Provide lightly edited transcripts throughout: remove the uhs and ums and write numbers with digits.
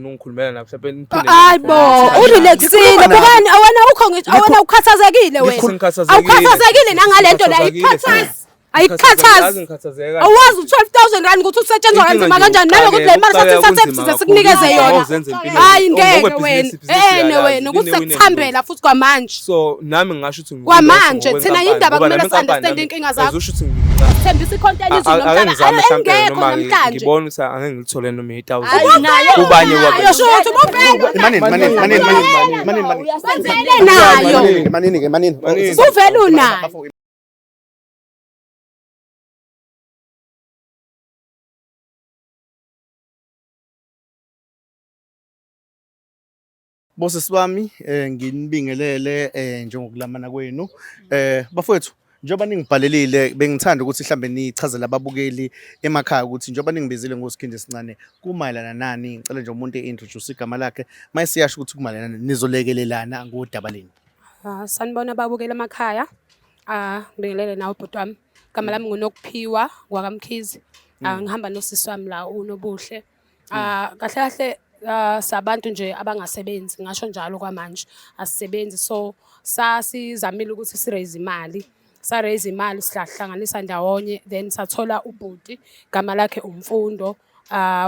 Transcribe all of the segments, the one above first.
ufuna ungikhulumela nabo mhlawumbe hayibo urelaxile bukani awena ukhathazekile wena awukhathazekile nangalento la ayikhathazi awazi u12,000 ukuthi usetshenzwa kanzima kanjani nalokuthi le mali sathi sikunikeze yona hayi ngeke wena ukuthi sekuthambela futhi kwamanje so nami ngisho ukuthi kwamanje thina indaba kumele understand inkinga zakho usho ukuthi thembisa icontent izulu nomhlaba engekho namhlanje ngibona ukuthi angeke ngilithole noma 8,000 kubanye wabe usho ukuthi manini uvela unayo Bosisi bami nginibingelele njengokulamana kwenu bafowethu njengoba ningibhalelile bengithanda ukuthi mhlambe nichazele ababukeli emakhaya ukuthi njengoba ningibizile ngosikhindi sincane kumayelana nani ngicela nje umuntu eintroduce igama lakhe mayisiyasho ukuthi kumayelana nizolekelelana ngodaba leni. Sanibona ababukeli emakhaya ngibingelele nawe bhuti wami igama lami nguNokuphiwa kwakamkhizi ngihamba nosisi wami la uNobuhle kahle sabantu nje abangasebenzi ngasho njalo kwamanje asisebenzi so sasizamile ukuthi siraise imali sihlanganisa ndawonye then sathola ubhuti gama lakhe umfundo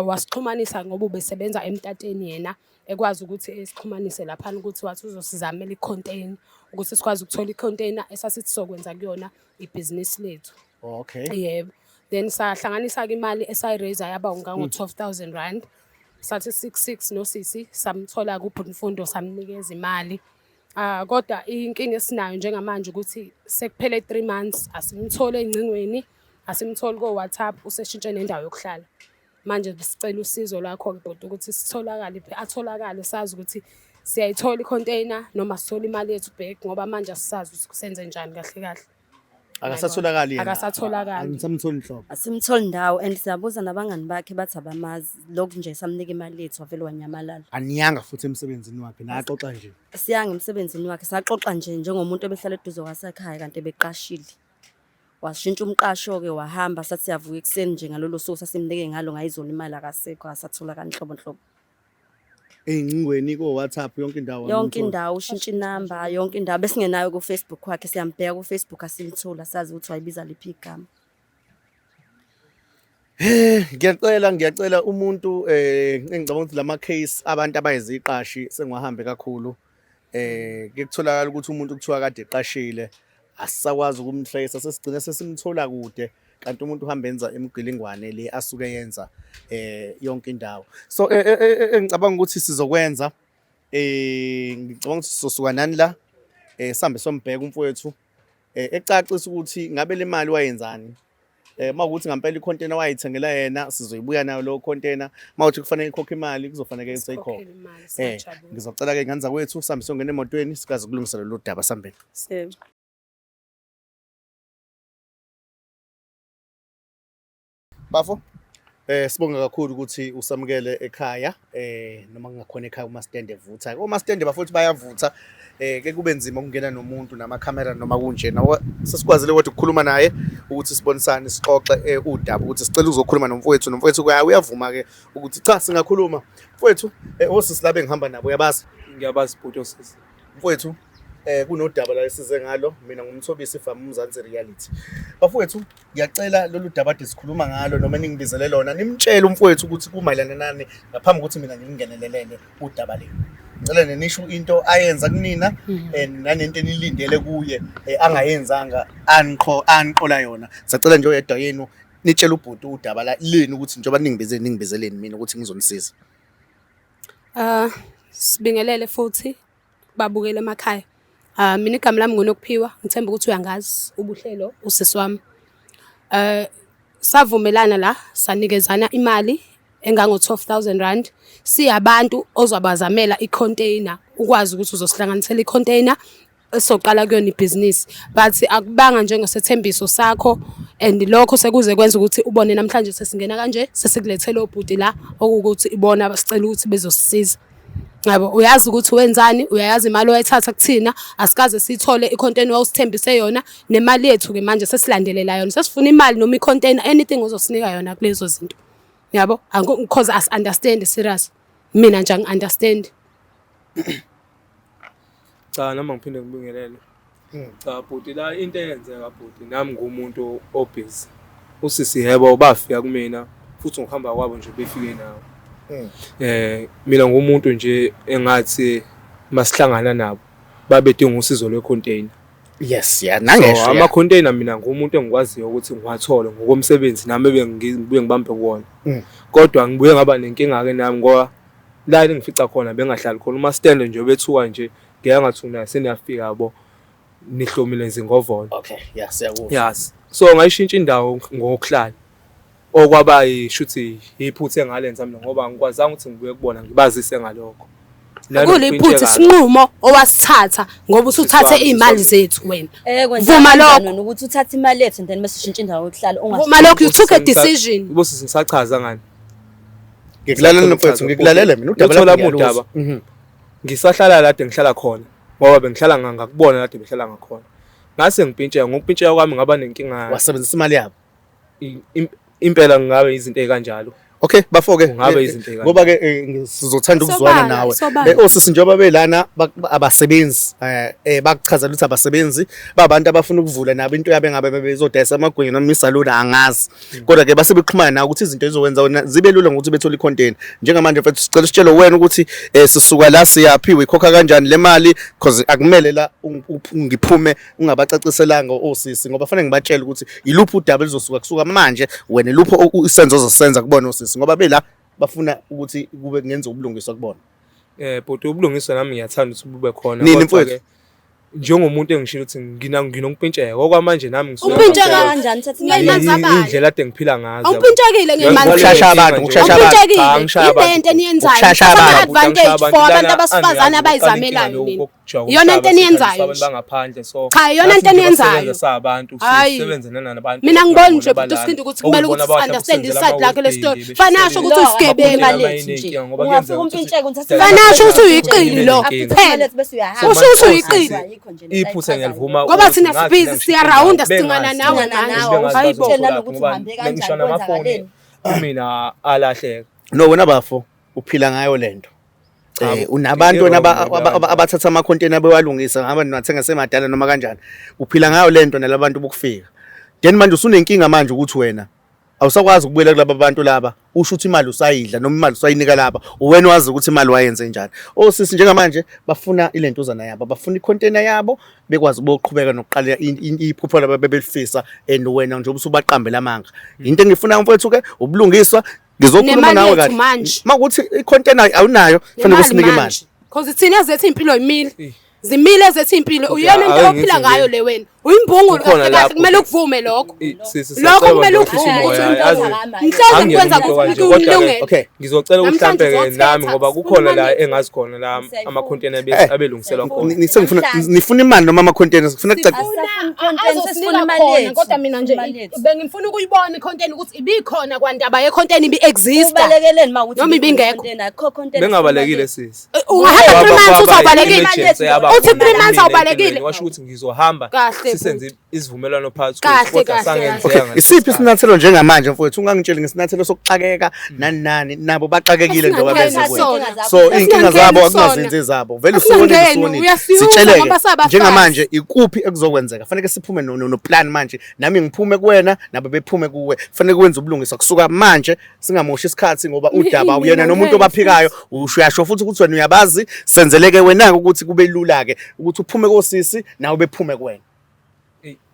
wasixhumanisa ngoba ubesebenza emtateni yena ekwazi ukuthi esixhumanise lapha ukuthi wathi uzosizamela icontainer ukuthi sikwazi ukuthola icontainer esasithi sokwenza kuyona ibusiness lethu. Okay. Yebo. Then sahlanganisa ke imali esayiraise yaba ngo12,000 sathi 66 nosisi samthola kubhuti mfundo samnikeza imali kodwa inkinga esinayo njengamanje ukuthi sekuphele 3 months asimthole engcingweni asimtholi ko WhatsApp useshintshe nendawo yokuhlala manje sicela usizo lakho bhuti ukuthi sitholakale atholakale sazi ukuthi siyayithola icontainer noma sithola imali yethu back ngoba manje asisazi ukuthi kusenze njani kahle akasatholakali yena akasatholakali angisamtholi inhlobo asimtholi ndawo and siyabuza nabangani bakhe bathi abamazi lokhu nje samnika imali yethu wavele wanyamalala aniyanga futhi emsebenzini wakhe naxoxa nje siyanga emsebenzini wakhe saxoxa nje njengomuntu obehlala eduze kwasekhaya kanti beqashile washintsha umqasho ke wahamba sathi siyavuka ekseni nje ngalolo suku sasimnike ngalo ngayizona imali akasekho asathola kanhlobo ey'ngcingweni ko-WhatsApp yonke indawo ushintsha inamba yonke indawo besingenayo ku-Facebook wakhe siyambheka ku-Facebook asimthola sazi ukuthi wayibiza liphi igama. Ngiyacela umuntu engicabanga ukuthi lama case abantu abayiziqashi sengiwahambe kakhulu kutholakala ukuthi umuntu kuthiwa kade eqashile asisakwazi ukumtrace sesigcina sesimthola kude kanti umuntu uhamba enza imigilingwane le asuke yenza yonke indawo so engicabanga ukuthi sizokwenza ngicabanga ukuthi sizosuka nani la sihambe sombheka umfowethu ecacisa ukuthi ngabe le mali wayenzani mawukuthi ngempela icontainer wayithengela yena sizoyibuya nayo lo container mawuthi kufanele ikhokhe imali kuzofanele seyikhokhe ngizocela ke nganza kwethu sihambe songena emotweni sikaze ukulungisela lo daba sambeni. Bafo sibonga kakhulu ukuthi usamukele ekhaya noma kungakhona ekhaya uma stand evutha uma stand bafuthi bayavutha ke kube nzima ukungena nomuntu namakhamera noma kunjena sesikwazile ukuthi ukukhuluma naye ukuthi sibonisane sixoxe udaba ukuthi sicela uzokhuluma nomfowethu uyavuma ke ukuthi cha singakhuluma mfowethu osisi labe ngihamba nabo uyabazi ngiyabazi bhuti osisi mfowethu kunodaba la esize ngalo mina ngumthobisi from Mzansi Reality bafowethu ngiyacela lolu daba ade sikhuluma ngalo noma ningibizele lona nimtshele umfowethu ukuthi kumayelana nani ngaphambi ukuthi mina ngingenelelele udaba leli ngicela nenisho into ayenza kunina nanento enilindele kuye angayenzanga anqola yona sacela nje oyedwa yenu nitshela ubhuti udaba la leni ukuthi njengoba ningibizeleni mina ukuthi ngizonisiza. Sibingelele futhi babukele emakhaya. Mina igama lami nguNokuphiwa ngithemba ukuthi uyangazi ubuhlelo usisi wami. Savumelana la sanikezana imali engango12,000 siyabantu ozobazamela icontainer ukwazi ukuthi uzosihlanganisela icontainer esoqala kuyona ibusiness but akubanga njengesethembiso sakho and lokho sekuze kwenza ukuthi ubone namhlanje sesingena kanje sesikulethele obhuti la okuthi ibona sicela ukuthi bezosisiza. Yabo uyazi ukuthi wenzani uyayazi imali oyithatha kuthina asikaze sithole icontainer owusithembise yona nemali yethu ke manje sesilandelela yona sesifuna imali noma icontainer anything ozosinika yona kulezo zinto yabo because as understand serious mina nje angi-understand. Cha noma ngiphinde ngibingelele. Cha bhuti la into eyenzeka bhuti nami ngumuntu obusy. Usisi yebo bafika kumina futhi ngokuhamba kwabo nje befike nawo. Mina ngumuntu nje engathi masihlangana nabo babedinga usizo lwe-container. Yes, yeah, nangesho. So ama-container mina ngumuntu engikwaziyo ukuthi ngiwathole ngokomsebenzi nami bengibuye ngibambe kuwona. Kodwa ngibuye ngaba nenkinga-ke nami ngoba la engifica khona bengahlali khona uma stand nje bethuka nje ngeke ngathi una seniyafika yabo nihlomile izingovolo. Okay, yeah, siyakuzwa. Yes. So ngayishintsha indawo ngokuhlala. Okwaba ishuthi iphuthe ngalenza mina ngoba angikwazanga ukuthi ngibuye kubona ngibazise ngalokho. Kuliphutha isinqumo owasithatha ngoba usuthathe izimali zethu wena. Vuma lokho ukuthi uthathe imali yethu and then bese ushintsha indawo yokuhlala vuma lokho you took a decision. Ubose ngisachaza ngani. Ngikulalela mfethu ngikulalele mina udaba lapho. Ngisahlala la ngihlala khona ngoba bengihlala ngakubona la behlala ngakhona. Ngase ngipintsheka ngokupintsheka kwami ngaba nenkinga. Wasebenzisa imali yabo. Impela ngabe izinto ezikanjalo. Okay bafo-ke ngabe izinto ngoba-ke sizothanda ukuzwana nawe. Osisi njengoba belana abasebenzi bakuchazela ukuthi abasebenzi babantu abafuna ukuvula nabo into yabo engabe bezodayisa amagwinya noma isaluni angazi. Kodwa-ke base bexhumana nawe ukuthi izinto ezokwenza zibe lula ngokuthi bethole i-container. Njengamanje mfethu sicela usitshele wena ukuthi sisuka la siyaphi uyikhokha kanjani le mali because akumele la ngiphume ungabacaciselanga osisi ngoba fanele ngibatshele ukuthi iluphi udaba lizosuka kusuka manje wena iluphi isenzo ozosenza kubona osisi ngoba bela bafuna ukuthi kube kungenza ubulungiswa kubona. But ubulungiswa nami ngiyathanda ukuthi bube khona kodwa-ke njengomuntu engishilo ukuthi nginokumpintsheka okwamanje nami upintsheka kanjani thatha imali indlela ade ngiphila ngazo. Upintshekile ngemali ukushasha abantu into eniyenzayo advantage for abantu abasifazane abayizamelayo nini. Iyona into eniyenzayo abantu bangaphandle so cha iyona into eniyenzayo sabantu sisebenze nabantu. Mina ngibona nje ukuthi usikhinde ukuthi kumele ukuthi understand iside lakhe le story. Fanasho ukuthi usigebenga lethi nje ungafika umpintsheke uthathe fanasho ukuthi uyiqili lo phela usho ukuthi uyiqili iphutha ngiyalivuma ngoba thina sibhizi siyarawunda sidingana nawe hayibo nalokuthi uhambe kanjani amafoni mina alahleka. No wena bafo uphila ngayo lento. Unabantu abathatha ama-container bewalungisa ngaba nathenga semadala noma kanjani. Uphila ngayo lento nalabantu bokufika. Then manje usunenkinga manje ukuthi wena awusakwazi ukubuyela kulabo bantu laba usho ukuthi imali usayidla noma imali usayinika laba uwena wazi ukuthi imali wayenze njani. Osisi njengamanje bafuna ilentuzana yabo bafuna i-container yabo bekwazi boqhubeka nokuqala iphupho labo bebelifisa and wena nje ubusubaqambela amanga. Into engifuna mfowethu-ke ubulungiswa ngizokhuluma nawe kahle makuthi i-container awunayo kufanele usinike imali because thina zethu impilo yimile zimile zethu impilo uyona into ophila ngayo le wena uyimbungu kahle kumele ukuvume lokho kumele ukuvume mhlawumbe kwenza kulungile. Okay ngizocela ukuhlampeke nami ngoba kukhona la engazi khona la ama-container abelungiselwa khona. Nifuna imali noma ama-containers kufuna sesifuna imali kodwa mina nje bengifuna ukuyibona i-container ukuthi ibikhona kwandaba ye-container ibi-exista ubalekeleni mawuthi noma ibingekho bengabalekile sisi ungahamba 3 months uzawubalekile uthi 3 months awubalekile washo ukuthi ngizohamba sisenze isivumelwano phakathi kodwa sangenzeka. Isiphi isinathelo njengamanje mfowethu ungangitsheli ngesinathelo sokuxakeka nani nabo baxakekile njengoba benze kuwena. So inkinga zabo akunazinze zabo vele usoni sitsheleke njengamanje ikuphi ekuzokwenzeka fanele siphume no plan manje nami ngiphume kuwena nabo bephume kuwe fanele kwenza ubulungisa kusuka manje singamoshi isikhathi ngoba udaba uyena nomuntu obaphikayo uyasho futhi ukuthi wena uyabazi senzeleke wena ukuthi kube lula ke ukuthi uphume kosisi nawe bephume kuwena.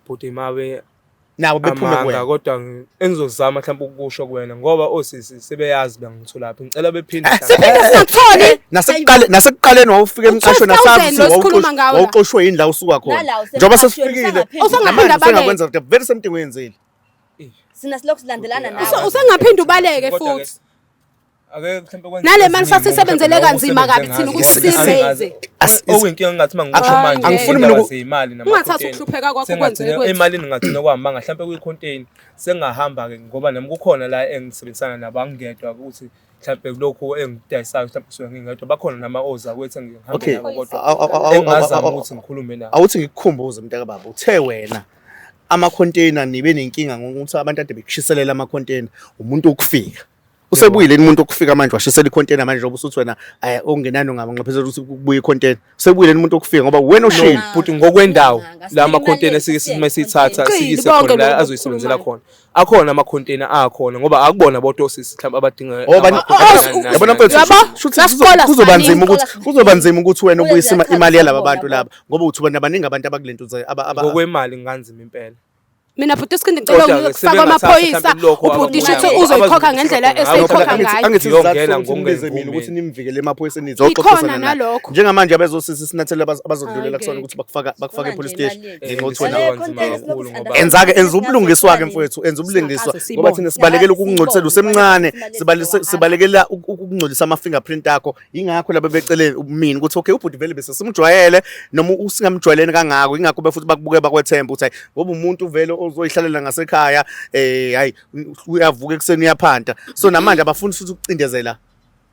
Bhuti mawe nawe bephume kuwena kodwa engizozama mhlawumbe ukusho kuwena ngoba osisi sebeyazi bangithulaphi ngicela bephinde nasekuqaleni wawufika emqashweni nasazi wawuxoshwe yini la usuka khona njengoba sesifikile usengakwenza very same thing uyenzile sina silokhu silandelana nawe usengaphinda ubaleke futhi nale mali sasisebenzele kanzima kabi thina ukuthi sizenze okuyinkinga ngathi mangisho manje angifuni mina imali ungathatha ukuhlupheka kwakho ukwenze kwethu emalini ngathina kwahamba mhlawumbe kuyi-container sengahamba ke ngoba nami kukhona la engisebenzisana nabo angingedwa ukuthi mhlawumbe lokho engidayisayo mhlawumbe kusuke ngingedwa bakhona nama-oza kwethu engihamba nabo kodwa engazama ukuthi ngikhulume nabo. Awuthi ngikukhumbuze mntaka baba uthe wena ama-container nibe nenkinga ngokuthi abantu ade bekushiselela ama-container umuntu ukufika usebuyile umuntu okufika manje washisela icontainer manje ngoba usuthi wena ongenani ngaphezulu ukuthi kubuye icontainer usebuyile umuntu okufika ngoba wena oshini futhi ngokwendawo la ma-container sithatha sikise khona la azoyisebenzela khona akhona ama-container akhona ngoba akubona botosisi mhlawumbe abadinga yabona mfethu kuzoba nzima ukuthi wena ubuyise imali yalaba bantu laba ngoba uthi wena baningi abantu abakulentuza ngokwemali nganzima impela. Mina futhi isikindi ngicela ukufaka amaphoyisa ubhuti ukuthi uzoyikhokha ngendlela eseyikhokha ngayo. Angithi sizathu ngizungeze mina ukuthi nimvikele emaphoyiseni nizoxoxisana nalokho. Njengamanje abezosisi sinathele abazodlulela kusona ukuthi bakufake e-police station ngenxa wena. Enza ubulungiswa ke mfowethu, enza ubulungiswa ngoba thina sibalekela ukungcolisela usemncane, sibalekela ukungcolisa ama-fingerprint akho. Ingakho laba becele mina ukuthi okay ubhuti vele bese simjwayele noma usingamjwayeleni kangako. Ingakho befuthi bakubuke bakwethemba ukuthi hayi ngoba umuntu vele ozoyihlalela ngasekhaya hayi uyavuka ekseni uyaphanta. So namanje abafuni futhi ukucindezela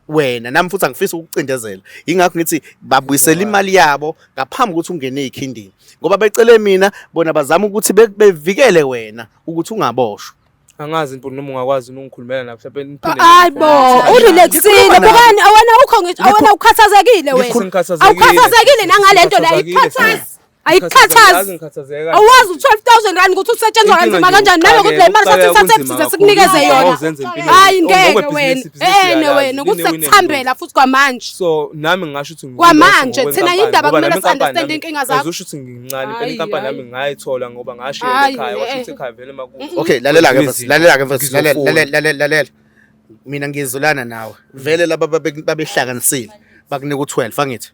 wena nami futhi angifisi ukucindezela. Ingakho ngithi babuyisela imali yabo ngaphambi ukuthi ungene ezikhindini ngoba becele mina bona bazama ukuthi bevikele wena ukuthi ungaboshwa. Angazi impilo noma ungakwazi ungikhulumela nabo mhlawumbe niphinde hayibo urelaxile bukani awena ukho ngisho awena ukhathazekile wena awukhathazekile nangalento la ikhathaza ayikhathazi awazi u12,000 ukuthi usetshenzwa kanzima kanjani nalokuthi le mali sathi size sikunikeze yona hayi ngeke wena wena ukuthi sekuthambela futhi kwamanje. So nami ngisho ukuthi kwamanje thina indaba kumele understand inkinga zakho. Uzosho ukuthi ngincane phela inkampani nami ngayithola ngoba ngashiya ekhaya washo ekhaya vele okay lalela-ke mfethu lalela mina ngizolana nawe vele laba babehlanganisile bakunika u12 angithi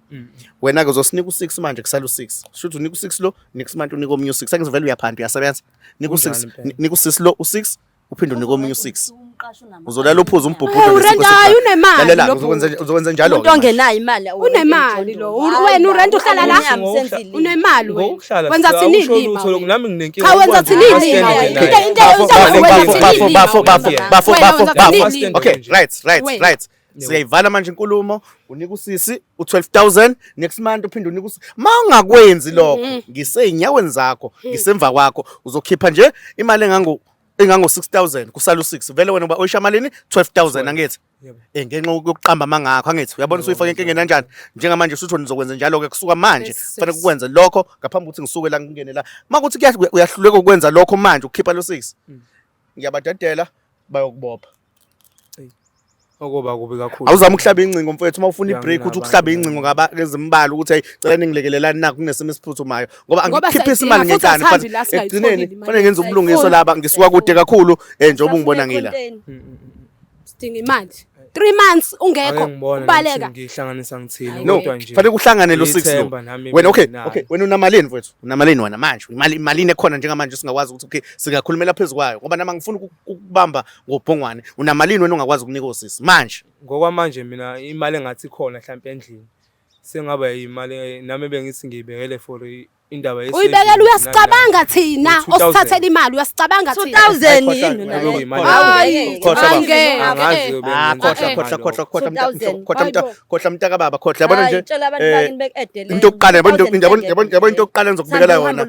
wena ke uzosinika u6 manje kusala u6 shothi unika u6 lo next month unika omunye u6 angizivele uyaphanda uyasebenza nika u6 nika u6 lo u6 uphinde unika omunye u6 uzolala uphuza umbhubhudo unemali uzokwenza njalo umuntu ongenayo imali unemali lo wena urent uhlala la unemali wena wenza thini lima nami nginenkinga wenza thini lima okay right siyayivala manje inkulumo unika usisi u12,000 next month uphinde unika mawungakwenzi lokho ngiseyinyaweni zakho ngisemva kwakho uzokhipha nje imali engango 6,000 kusala u6 vele wena oyisha malini 12,000 angithi ngenxa yokuqamba mangakho angithi uyabona usuyifaka inkingeni kanjani njengamanje usuthi nizokwenza njalo ke kusuka manje kufanele ukwenze lokho ngaphambi ukuthi ngisuke la ngingene la makuthi uyahluleka ukwenza lokho manje ukukhipha lo6 ngiyabadedela bayokubopha okuba kubi kakhulu. Awuzama ukuhlaba incingo mfowethu uma ufuna ibreak uthi ukuhlaba incingo ngaba ezimbali ukuthi hey cela ningilekelelani nakho kunesimo esiphuthumayo ngoba angikhiphisa imali ngenkani futhi egcineni kufanele ngenze ubulungiswa laba ngisuka kude kakhulu njengoba ungibona ngila sidinga imali 3 months ungekho ubaleka ngihlanganisa ngithini kodwa nje kufanele kuhlangane lo6 lo wena okay wena unamalini mfowethu unamalini wena manje imalini ekhona njengamanje singakwazi ukuthi okay singakhulumela phezukwayo ngoba nama ngifuna ukubamba ngobhongwane unamalini wena ungakwazi ukunika osisi manje ngokwamanje mina imali engathi khona mhlawumbe endlini sengaba imali nami bengithi ngiyibekele for indaba yesizwe uyibekela uyasicabanga thina osithathela imali uyasicabanga thina 2,000 yini khohla mntaka baba khohla yabona nje into yokuqala yabona into yokuqala ngizokubekela yona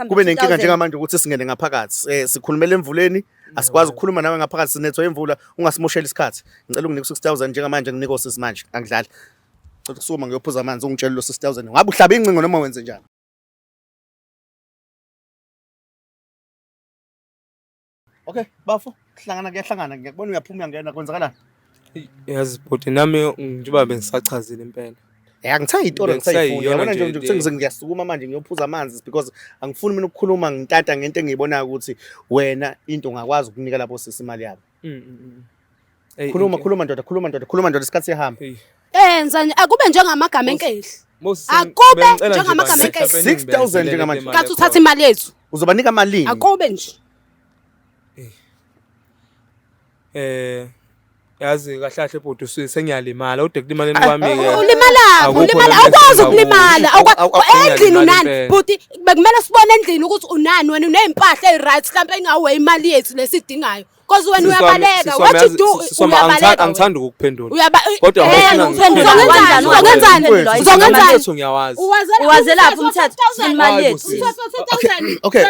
kube nenkinga njengamanje ukuthi singene ngaphakathi sikhulumela emvuleni asikwazi ukukhuluma nawe ngaphakathi sinethwa imvula ungasimoshela isikhathi ngicela unginike 6,000 njengamanje nginika osisi manje angidlali cela kusuma ngiyophuza amanzi ungitshela lo 6,000 ngabe uhlaba incingo noma wenze njani. Okay bafo kuyahlangana ngiyakubona uyaphuma uyangena kwenzakalani yazi bhuti nami njengoba bengisachazile impela angithayi itori ngisayifuna yabona nje ukuthi ngiyasukuma manje ngiyophuza amanzi because angifuni mina ukukhuluma ngintanta ngento engiyibonayo ukuthi wena into ungakwazi ukunika lapho sisi imali yabo khuluma ndoda isikhathi sihamba enza akube njengamagama enkehli akube njengamagama enkehli 6,000 njengamanje kathi uthatha imali yethu uzobanika malini akube nje yazi kahle kahle bhuti sengiyalimala ude kulimaleni kwami ke ulimala awukwazi ukulimala endlini unani bhuti bekumele sibone endlini ukuthi unani wena unempahla eziright mhlawumbe ingawe imali yethu lesidingayo Cause wena uyabaleka. What you do? Uyabaleka. Angithandi ukuphendula. Kodwa uzongenzani? Uwazelaphi umthetho? Imali yethu. Okay,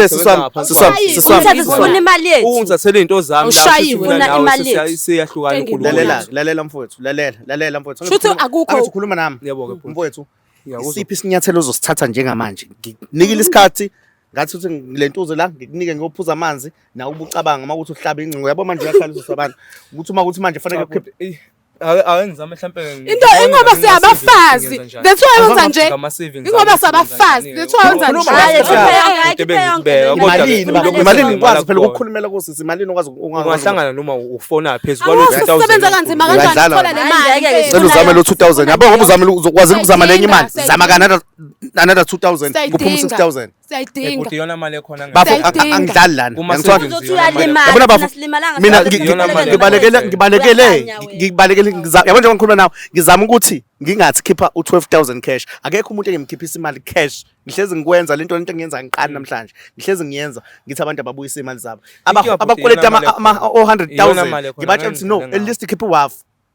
siswami. Umthetho sifuna imali yethu. Ungithathele into zami siyahlukana uNkulunkulu. Lalela mfowethu, lalela mfowethu. Shuthi akukho Angikhuluma nami. Yebo-ke Mfowethu. Isiphi isinyathelo ozosithatha njengamanje? Nginikile isikhathi ngathi uthi ngilentuzo la ngikunike ngiyophuza amanzi na ubucabanga makuthi uhlaba incingo yabo manje uyahlaliswa sabantu ukuthi uma kuthi manje fanele ukhiphe awengizama mhlambe into ingoba siyabafazi that's why wenza nje ingoba siyabafazi that's why wenza nje imalini ngikwazi phela ukukhulumela kusisi imalini ukwazi ungahlangana noma ufona phezulu kwalo 2000 usebenza kanzima kanjani uthola le mali cela uzame lo 2000 yabo ngoba uzame ukwazi ukuzama lenye imali zama kanada 2000 kuphuma 6000 siyayidinga ukuthi iyona mali ekhona angidlali lana uzothi uyalimala mina ngibalekele yabo njengoba ngikhuluma nawe ngizama ukuthi ngingathi khipha u12000 cash akekho umuntu engimkhiphisa imali cash ngihlezi ngikwenza lento engiyenza ngiqani namhlanje ngihlezi ngiyenza ngithi abantu ababuyisa imali zabo abakweleta ama 100000 ngibatshela ukuthi no at least khipha u1/2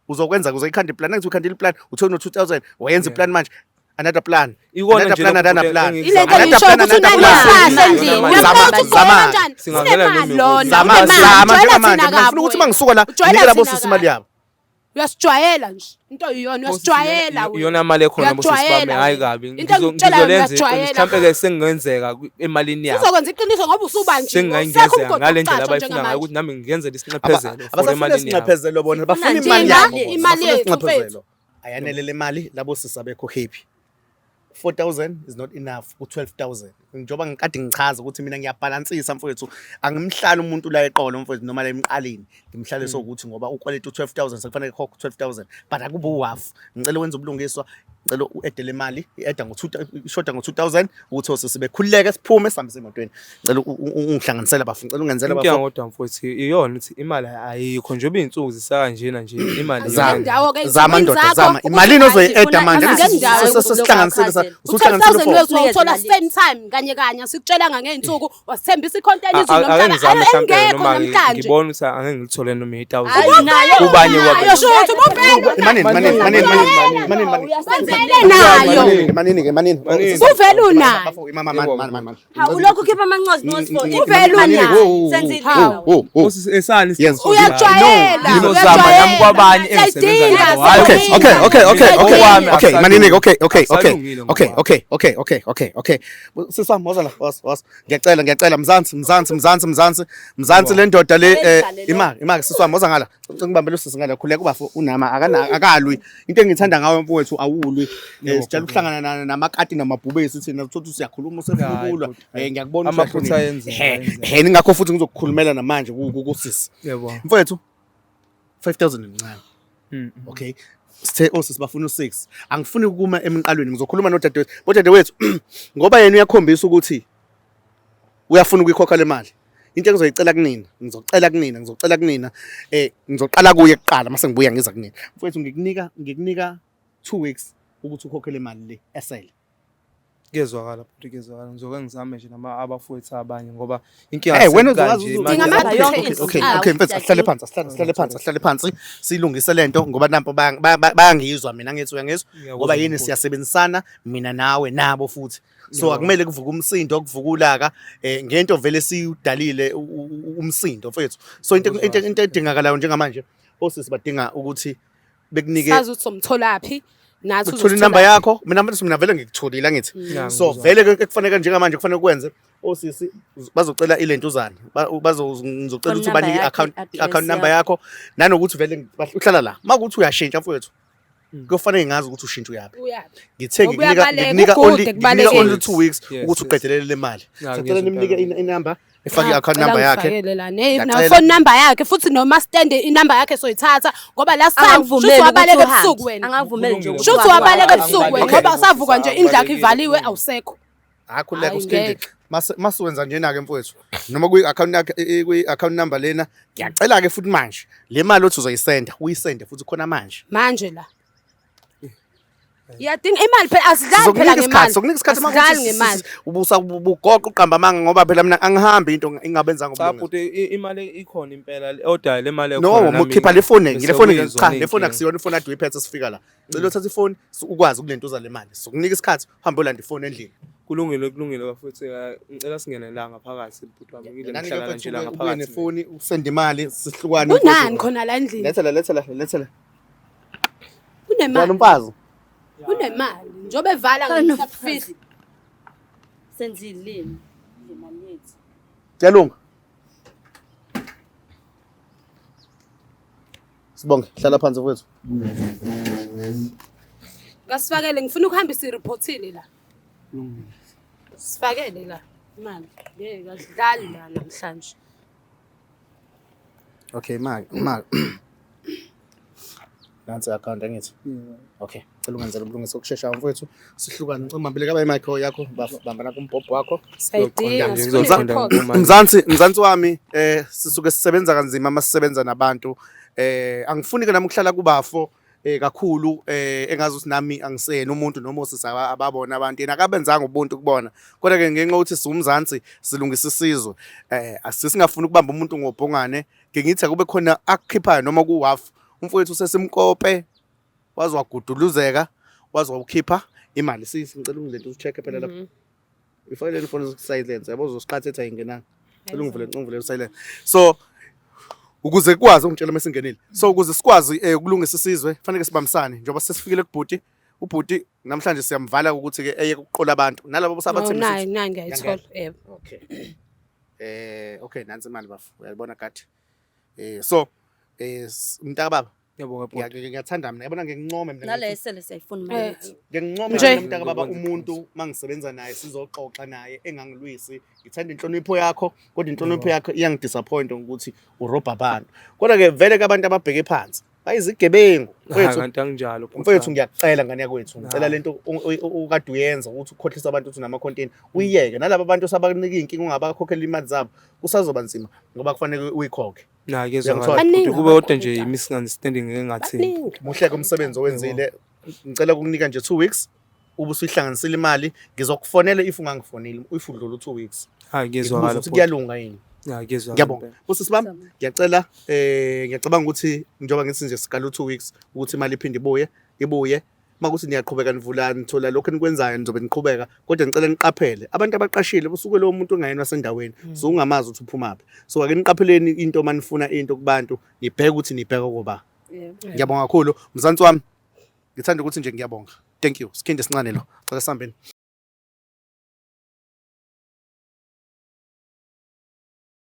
uzokwenza uzoyikhanda iplan ngathi ukhanda iplan uthola no 2000 wayenza iplan manje another plan ikona nje another plan ilento ngisho ukuthi unamhlahla endlini uyaqala kanjani sinemali lona ngifuna ukuthi mangisuka la ngike labo sisi imali yabo uyasijwayela nje into iyona uyasijwayela iyona mali ekhona bosisibame hayi kabi ngizolenza mhlambe ke sengenzeka emalini yakho uzokwenza iqiniso ngoba usubanjini sengingayengeza ngale ndlela abayifuna ngayo ukuthi nami ngiyenzele isinxephezelo for emalini yakho isinxephezelo bona bafuna imali yabo imali yethu ayanele le mali labo sisabekho happy 4000 is not enough ku12000 njengoba ngikade ngichaza ukuthi mina ngiyabalansisa mfowethu angimhlala umuntu la eqolo mfowethu noma la emqaleni ngimhlale sokuthi ngoba ukweleta u12000 sekufanele khokhe 12000 but akuba u1/2 ngicela wenza ubulungiswa ngicela uedele imali ieda ishoda ngo2000 ukuthi sibekhululeke siphume sihambise emotweni ngicela ungihlanganisela bafu ngicela ungenzela bafu kodwa mfowethu iyona ukuthi imali ayikho nje obinsuku zisaka njena nje imali zama ndoda zama imali ozoyieda manje sihlanganisela usihlanganisela uthola same time kanye sikutshela ngeinsuku wasithembisa icontent izulu nomhlaba engekho namhlanje ngibona ukuthi angeke ngilithole noma 8000 kubanye wayo shothi manini uvela unayo ulokhu khipha amancozi uvela unayo senzile esani uyajwayela ngizozama nami kwabanye engisebenza okay manini okay sisami wazala was ngiyacela mzansi le ndoda le imali siswami woza ngala ngibambele usisi ngala khuleka kubafu unama akalwi into engithanda ngawe mfowethu awulwi sijala ukuhlangana namakati namabhubesi thina uthothi siyakhuluma usekhululwa ngiyakubona amaphutha yenze ngakho futhi ngizokukhulumela namanje kusisi yebo mfowethu 5000 incane okay sithe osisi bafuna u6 angifuni ukuma emqalweni ngizokhuluma nodadewethu ngoba yena uyakhombisa ukuthi uyafuna ukuyikhokha le mali into engizoyicela kunina ngizoqala kuye kuqala mase ngibuya ngiza kunina mfowethu ngikunika 2 weeks ukuthi ukhokhe le mali le esele kezwakala ngizoke ngizame nje nama abafowethu abanye ngoba inkinga wena uzowazi okay mfethu sihlale phansi silungise lento ngoba nampo bayangizwa mina ngithi uyangizwa ngoba yini siyasebenzisana mina nawe nabo futhi so akumele kuvuka umsindo kuvuka ulaka ngento vele siyudalile umsindo mfethu so into edingakalayo njengamanje osisi badinga ukuthi bekunike sazi ukuthi somtholaphi nathi uthola inamba yakho mina vele ngikutholile ngithi so vele ke kufanele njengamanje kufanele ukwenze osisi bazocela ilentuzana bazozocela ukuthi bani account number yakho nanokuthi vele uhlala la makuthi uyashintsha mfowethu kufanele ngazi ukuthi ushintsha uyapi ngithe ngikunika only 2 weeks ukuthi uqedelele le mali sicela nimnike inamba efake i-account number yakhe na phone number yakhe futhi noma stand inamba yakhe soyithatha ngoba last time shuthi wabaleke ebusuku wena angavumeli nje shuthi wabaleke ebusuku wena ngoba usavuka nje indlakho ivaliwe awusekho akhuleka uskindi masiwenza njena ke mfowethu noma kwi-account yakhe kwi-account number lena ngiyacela ke futhi manje le mali othi uzoyisenda uyisende futhi khona manje la Yadinga imali phela asidlali phela ngemali. Sokunika isikhathi Asidlali ngemali. ubusa ubugoqa uqamba amanga ngoba phela mina angihambi into ingabenzanga Cha ubulungiswa. futhi imali ikhona impela oda le mali No, ekhona nami ukhipha le phone bese le phone kuyizona cha le iy'nkinga. phone akusiyona ifone ade uyiphethe sifika la. Cela uthatha ifone ukwazi ukulentuza le mali. Sokunika isikhathi uhambe ulanda ifone endlini. Kulungile bafethu ngicela singene la ngaphakathi bhuti wami ngile ngihlala la nje la Ubuye ngaphakathi. nefoni usende imali sihlukane. Unani khona la endlini? Letha la. Wena Unemali. umfazi. Unemali. Njobe evala ngifisa. Senzilini imali yethu. Siyalunga. Sibonge, hlala phansi mfowethu. Ngasifakele ngifuna ukuhambisa ireportini la. Sifakele la imali. Ngeke asidlali la namhlanje. Okay, ma. Nansi account angithi. Okay, cela ungenzele ubulungisa okushesha mfowethu. Sihlukane ngicimambile kabe micro yakho bamba nakho umbhobho wakho. Sayidinga nje, sifuna ngizofunda i-report. ngomali. Mzansi wami sisuke sisebenza kanzima masisebenza nabantu angifuni ke nami ukuhlala kubafo kakhulu engazi ukuthi nami angisena umuntu noma usisa ababona abantu yena akabenzanga ubuntu kubona kodwa ke ngenxa ukuthi siwumzansi silungisa isizwe asisingafuni ukubamba umuntu ngobhongane ngithi akube khona akukhiphayo noma kuwafu umfowethu usesimkope wazwaguduluzeka wazwukhipha imali singicela ungilento ucheck phela lapha ifayile ifoni silence yabo uzosiqhatha ethi ayingenanga cela ungivule silence so ukuze kwazi ungitshela mesingenile so ukuze sikwazi ukulungisa isizwe kufanele sibambisane njengoba sesifikile kubhuti ubhuti namhlanje siyamvala ukuthi ke eye ukuqola abantu nalabo bosabathembisa Nayi ngiyayithola. Yebo. Okay nansi imali bafu uyabona kade so mntaka baba Yebo bhuti. ngiyathanda mina yabona ngincome mina Nale sele siyayifuna imali yethu. ngincome Nje. mntaka baba umuntu mangisebenza naye sizoxoxa naye engangilwisi ngithanda inhlonipho yakho kodwa inhlonipho yakho iyangidisappoint ukuthi urobha abantu kodwa ke vele ke abantu ababheke phansi bayizigebengu mfowethu Kanti anginjalo bhuti. mfowethu ngiyacela ngane yakwethu ngicela lento ukade uyenza ukuthi ukhohlisa abantu ukuthi unama content uyiyeke nalabo abantu sabakunika inkinga ungabakhokhela imali zabo kusazoba nzima ngoba kufanele uyikhokhe Kezwa Ngiyangithola. ngalo Baningi bhuti kube kodwa abantu nje njalo. misunderstanding engathi. Baningi. muhle kumsebenzi owenzile ngicela ukunika nje 2 weeks ubusuyihlanganisile imali ngizokufonela if ungangifoneli if udlula 2 weeks Kezwa ngizwa ngalo ukuthi bhuti. kuyalunga yini Kezwa. ngiyabonga usisi bami ngiyacela ngiyacabanga ukuthi njengoba ngithi nje sikala 2 weeks ukuthi imali iphinde ibuye makuthi niyaqhubeka nivula nithola lokho enikwenzayo nizobe niqhubeka kodwa ngicela niqaphele abantu abaqashile busuke lo muntu ongayena wasendaweni so ungamazi ukuthi uphumaphi so ake niqapheleni into manifuna into kubantu nibheke ukuthi nibheka kuba ngiyabonga kakhulu mzansi wami ngithanda ukuthi nje ngiyabonga thank you sikhinde sincane lo cela sihambeni